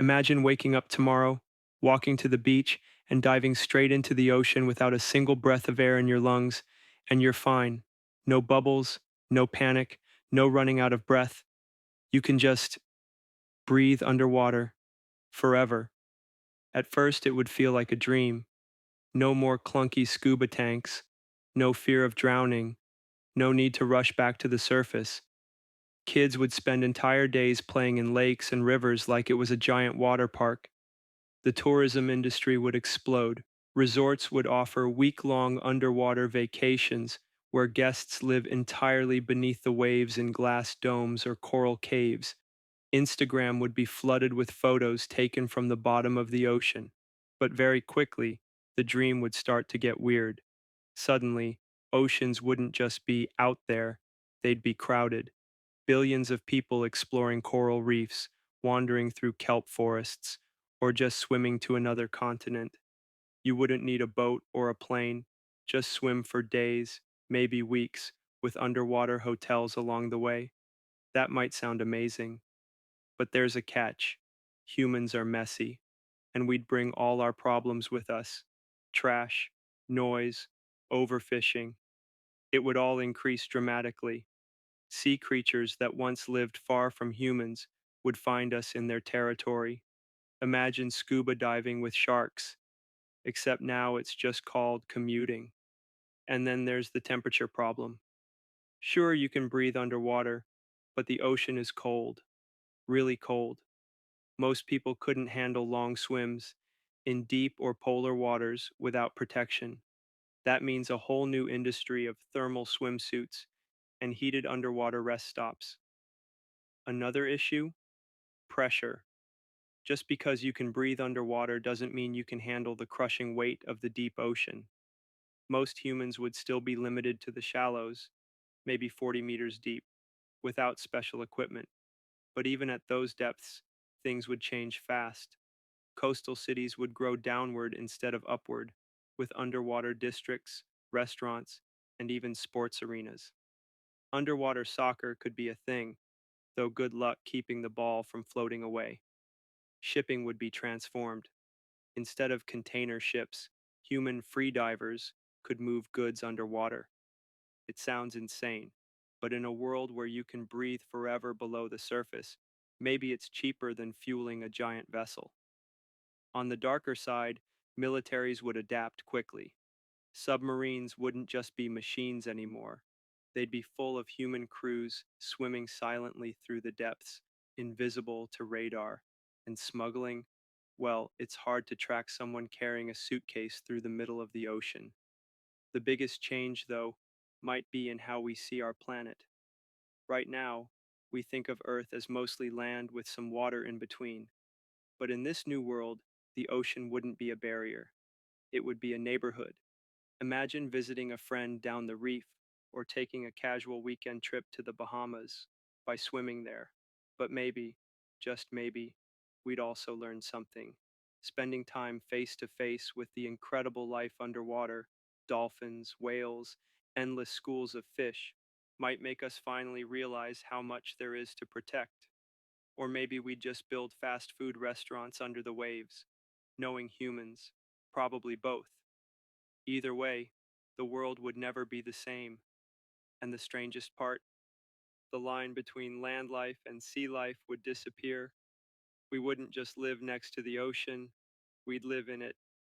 Imagine waking up tomorrow, walking to the beach, and diving straight into the ocean without a single breath of air in your lungs, and you're fine. No bubbles, no panic, no running out of breath. You can just breathe underwater forever. At first, it would feel like a dream. No more clunky scuba tanks, no fear of drowning, no need to rush back to the surface. Kids would spend entire days playing in lakes and rivers like it was a giant water park. The tourism industry would explode. Resorts would offer week-long underwater vacations where guests live entirely beneath the waves in glass domes or coral caves. Instagram would be flooded with photos taken from the bottom of the ocean. But very quickly, the dream would start to get weird. Suddenly, oceans wouldn't just be out there, they'd be crowded. Billions of people exploring coral reefs, wandering through kelp forests, or just swimming to another continent. You wouldn't need a boat or a plane, just swim for days, maybe weeks, with underwater hotels along the way. That might sound amazing, but there's a catch. Humans are messy, and we'd bring all our problems with us. Trash, noise, overfishing. It would all increase dramatically. Sea creatures that once lived far from humans would find us in their territory. Imagine scuba diving with sharks, except now it's just called commuting. And then there's the temperature problem. Sure, you can breathe underwater, but the ocean is cold, really cold. Most people couldn't handle long swims in deep or polar waters without protection. That means a whole new industry of thermal swimsuits and heated underwater rest stops. Another issue? Pressure. Just because you can breathe underwater doesn't mean you can handle the crushing weight of the deep ocean. Most humans would still be limited to the shallows, maybe 40 meters deep, without special equipment. But even at those depths, things would change fast. Coastal cities would grow downward instead of upward, with underwater districts, restaurants, and even sports arenas. Underwater soccer could be a thing, though good luck keeping the ball from floating away. Shipping would be transformed. Instead of container ships, human freedivers could move goods underwater. It sounds insane, but in a world where you can breathe forever below the surface, maybe it's cheaper than fueling a giant vessel. On the darker side, militaries would adapt quickly. Submarines wouldn't just be machines anymore. They'd be full of human crews swimming silently through the depths, invisible to radar. And smuggling? Well, it's hard to track someone carrying a suitcase through the middle of the ocean. The biggest change, though, might be in how we see our planet. Right now, we think of Earth as mostly land with some water in between. But in this new world, the ocean wouldn't be a barrier. It would be a neighborhood. Imagine visiting a friend down the reef or taking a casual weekend trip to the Bahamas by swimming there. But maybe, just maybe, we'd also learn something. Spending time face to face with the incredible life underwater, dolphins, whales, endless schools of fish, might make us finally realize how much there is to protect. Or maybe we'd just build fast food restaurants under the waves, knowing humans, probably both. Either way, the world would never be the same. And the strangest part, the line between land life and sea life would disappear. We wouldn't just live next to the ocean, we'd live in it